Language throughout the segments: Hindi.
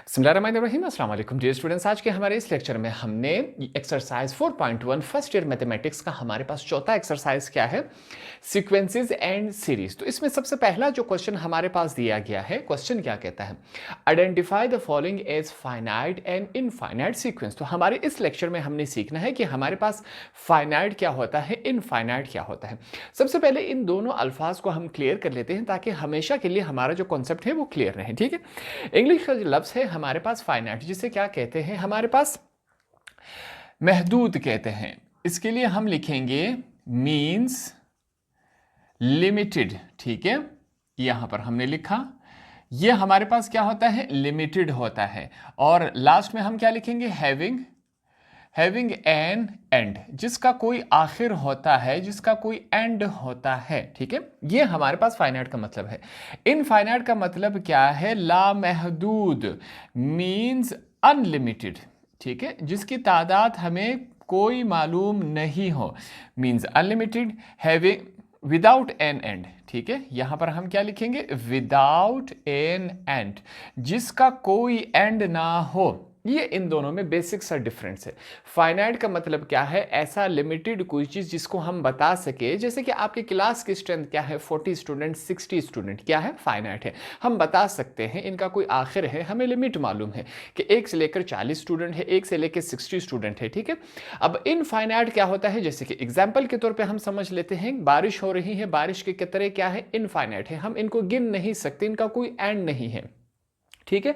बिस्मिल्लाहिर्रहमानिर्रहीम अस्सलाम वालेकुम डियर स्टूडेंट्स। आज के हमारे इस लेक्चर में हमने एक्सरसाइज 4.1 फर्स्ट ईयर मैथमेटिक्स का हमारे पास चौथा एक्सरसाइज क्या है, सीक्वेंसेस एंड सीरीज। तो इसमें सबसे पहला जो क्वेश्चन हमारे पास दिया गया है, क्वेश्चन क्या कहता है, identify the following as finite and infinite sequence. तो हमारे इस लेक्चर में हमने सीखना है कि हमारे पास फाइनाइट क्या होता है, इनफाइनाइट क्या होता है। सबसे पहले इन दोनों अल्फाज को हम क्लियर कर लेते हैं ताकि हमेशा के लिए हमारा जो कॉन्सेप्ट है वो क्लियर रहे। ठीक है, इंग्लिश का जो लफ्ज है हमारे पास फाइनाइट, जिसे क्या कहते हैं, हमारे पास महदूद कहते हैं। इसके लिए हम लिखेंगे मींस लिमिटेड। ठीक है, यहां पर हमने लिखा, ये हमारे पास क्या होता है, लिमिटेड होता है। और लास्ट में हम क्या लिखेंगे, हैविंग एन एंड, जिसका कोई आखिर होता है, जिसका कोई एंड होता है। ठीक है, ये हमारे पास फाइनाइट का मतलब है। इनफाइनाइट का मतलब क्या है, लामहदूद मींस अनलिमिटेड। ठीक है, जिसकी तादाद हमें कोई मालूम नहीं हो, means unlimited, having without an and. ठीक है, यहां पर हम क्या लिखेंगे, विदाउट एन एंड, जिसका कोई एंड ना हो। ये इन दोनों में बेसिक सा डिफरेंस है। फाइनाइट का मतलब क्या है, ऐसा लिमिटेड कोई चीज जिसको हम बता सके, जैसे कि आपके क्लास की स्ट्रेंथ क्या है, 40 स्टूडेंट, 60 स्टूडेंट, क्या है, फाइनाइट है। हम बता सकते हैं, इनका कोई आखिर है, हमें लिमिट मालूम है कि 1 से लेकर 40 स्टूडेंट है, 1 से लेकर 60 स्टूडेंट है। ठीक है, अब इनफाइनाइट क्या होता है, जैसे कि एग्जाम्पल के तौर पर हम समझ लेते हैं, बारिश हो रही है, बारिश के कतरे क्या है, इनफाइनाइट है, हम इनको गिन नहीं सकते, इनका कोई एंड नहीं है। ठीक है,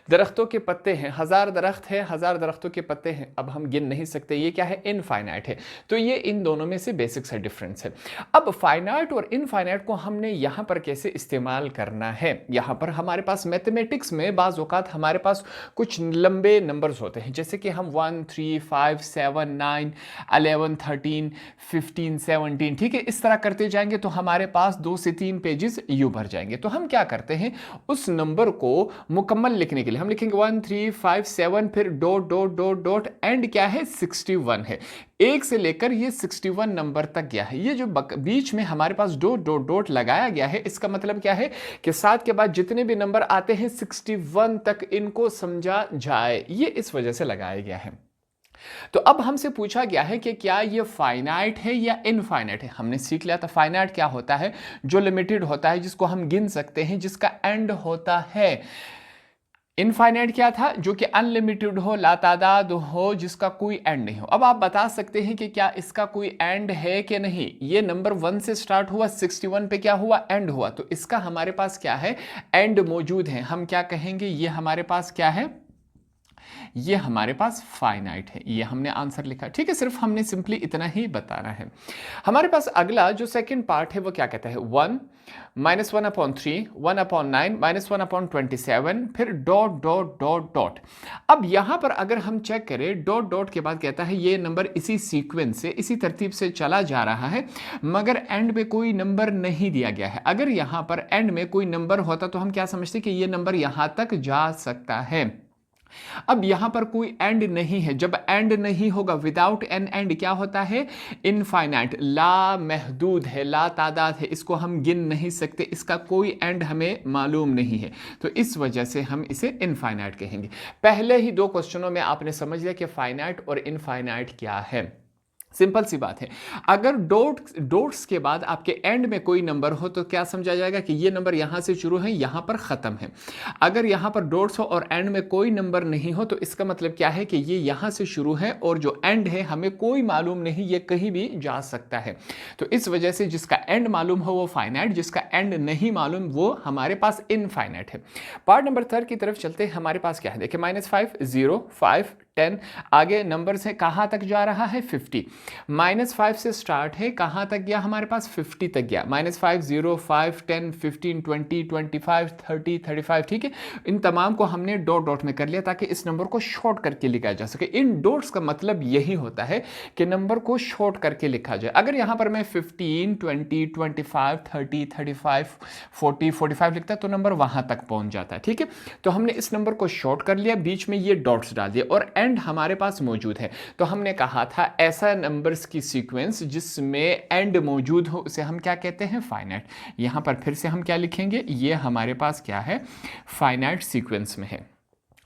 दरख्तों के पत्ते हैं, 1000 दरख्त है, 1000 दरख्तों के पत्ते हैं, अब हम गिन नहीं सकते, ये क्या है, इनफाइनाइट है। तो ये इन दोनों में से बेसिक सा डिफरेंस है। अब फाइनाइट और इनफाइनाइट को हमने यहां पर कैसे इस्तेमाल करना है, यहां पर हमारे पास मैथमेटिक्स में बाज़ औक़ात हमारे पास कुछ लंबे नंबर्स होते हैं, जैसे कि हम 1 3 5 7 9 11 13 15 17, ठीक है, इस तरह करते जाएंगे तो हमारे पास 2 से 3 पेजेस यूं भर जाएंगे। तो हम क्या करते हैं, उस नंबर को मुकम्मल लिखने के लिए हम लिखेंगे 1 3 5 7, फिर dot dot dot dot, and क्या है, 61 है। 1 से लेकर ये 61 नंबर तक गया है। ये जो बीच में हमारे पास डॉट डॉट डॉट लगाया गया है, इसका मतलब क्या है कि 7 के बाद जितने भी नंबर आते हैं 61 तक इनको समझा जाए, ये इस वजह से लगाया गया है। तो अब हमसे पूछा गया है कि क्या ये फाइनाइट है या इनफाइनाइट है। हमने सीख लिया था फाइनाइट क्या होता है, जो लिमिटेड होता है, जिसको हम गिन सकते हैं, जिसका एंड होता है। इनफाइनाइट क्या था, जो कि अनलिमिटेड हो, लातादाद हो, जिसका कोई एंड नहीं हो। अब आप बता सकते हैं कि क्या इसका कोई एंड है कि नहीं। ये नंबर 1 से स्टार्ट हुआ, 61 पे क्या हुआ, एंड हुआ, तो इसका हमारे पास क्या है, एंड मौजूद है। हम क्या कहेंगे, ये हमारे पास क्या है, ये हमारे पास फाइनाइट है। ये हमने आंसर लिखा। ठीक है, सिर्फ हमने सिंपली इतना ही बताना है। हमारे पास अगला जो सेकंड पार्ट है वो क्या कहता है, 1 -1/3 1/9 -1/27, फिर डॉट डॉट डॉट डॉट। अब यहां पर अगर हम चेक करें, डॉट डॉट के बाद कहता है ये नंबर इसी सीक्वेंस से, इसी तरतीब से चला जा रहा है, मगर एंड में कोई नंबर नहीं दिया गया है। अगर यहां पर एंड में कोई नंबर होता तो हम क्या समझते कि ये नंबर यहां तक जा सकता है। अब यहां पर कोई एंड नहीं है। जब एंड नहीं होगा, विदाउट एन एंड, क्या होता है, इनफाइनाइट, ला महदूद है, ला तादाद है, इसको हम गिन नहीं सकते, इसका कोई एंड हमें मालूम नहीं है, तो इस वजह से हम इसे इनफाइनाइट कहेंगे। पहले ही 2 क्वेश्चनों में आपने समझ लिया कि फाइनाइट और इनफाइनाइट क्या है। सिंपल सी बात है, अगर डॉट्स के बाद आपके एंड में कोई नंबर हो तो क्या समझा जाएगा कि ये नंबर यहां से शुरू है, यहां पर खत्म है। अगर यहां पर डॉट्स हो और एंड में कोई नंबर नहीं हो तो इसका मतलब क्या है कि ये यहां से शुरू है और जो एंड है हमें कोई मालूम नहीं, ये कहीं भी जा सकता है। तो इस वजह से जिसका एंड मालूम हो वो फाइनाइट, जिसका एंड नहीं मालूम वो हमारे पास इनफाइनाइट है। पार्ट नंबर 3 की तरफ चलते हैं। हमारे पास क्या है, देखिए, -5 0 5 10, आगे नंबर्स है, कहां तक जा रहा है, 50। -5 से स्टार्ट है, कहां तक गया, हमारे पास 50 तक गया। -5 0 5 10 15 20 25 30 35, ठीक है, इन तमाम को हमने डॉट डॉट में कर लिया ताकि इस नंबर को शॉर्ट करके लिखा जा सके। इन डॉट्स का मतलब यही होता है कि नंबर को शॉर्ट करके लिखा जाए। अगर यहां पर मैं 15 20 25 30 35 40 45 लिखता तो नंबर वहां तक पहुंच जाता है। ठीक है, तो हमने इस नंबर को शॉर्ट कर लिया, बीच में ये डॉट्स डाल दिए और एंड हमारे पास मौजूद है। तो हमने कहा था ऐसा नंबर्स की सीक्वेंस जिसमें एंड मौजूद हो उसे हम क्या कहते हैं, फाइनाइट। यहां पर फिर से हम क्या लिखेंगे, ये हमारे पास क्या है, फाइनाइट सीक्वेंस में है।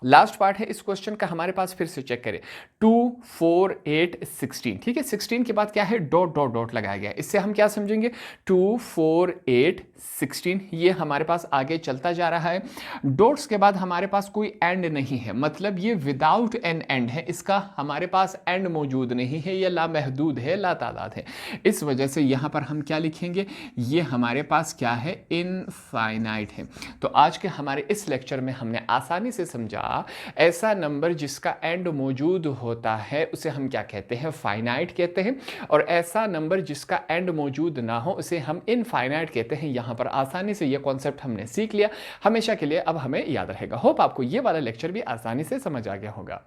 लास्ट पार्ट है इस क्वेश्चन का हमारे पास, फिर से चेक करें, 2 4 8 16, ठीक है। 16 के बाद क्या है, डॉट डॉट डॉट लगाया गया। इससे हम क्या समझेंगे, 2 4 8 16, ये हमारे पास आगे चलता जा रहा है। डॉट्स के बाद हमारे पास कोई एंड नहीं है, मतलब ये विदाउट एन एंड है, इसका हमारे पास एंड मौजूद नहीं है, ये लामहदूद है, ला तादाद है। इस वजह से यहां पर हम क्या लिखेंगे, ये हमारे पास क्या है, इनफाइनाइट है। तो आज के हमारे इस लेक्चर में हमने आसानी से समझा, ऐसा नंबर जिसका एंड मौजूद होता है उसे हम क्या कहते हैं, फाइनाइट कहते हैं, और ऐसा नंबर जिसका एंड मौजूद ना हो उसे हम इनफाइनाइट कहते हैं। यहां पर आसानी से ये कॉन्सेप्ट हमने सीख लिया, हमेशा के लिए अब हमें याद रहेगा। होप आपको ये वाला लेक्चर भी आसानी से समझ आ गया होगा।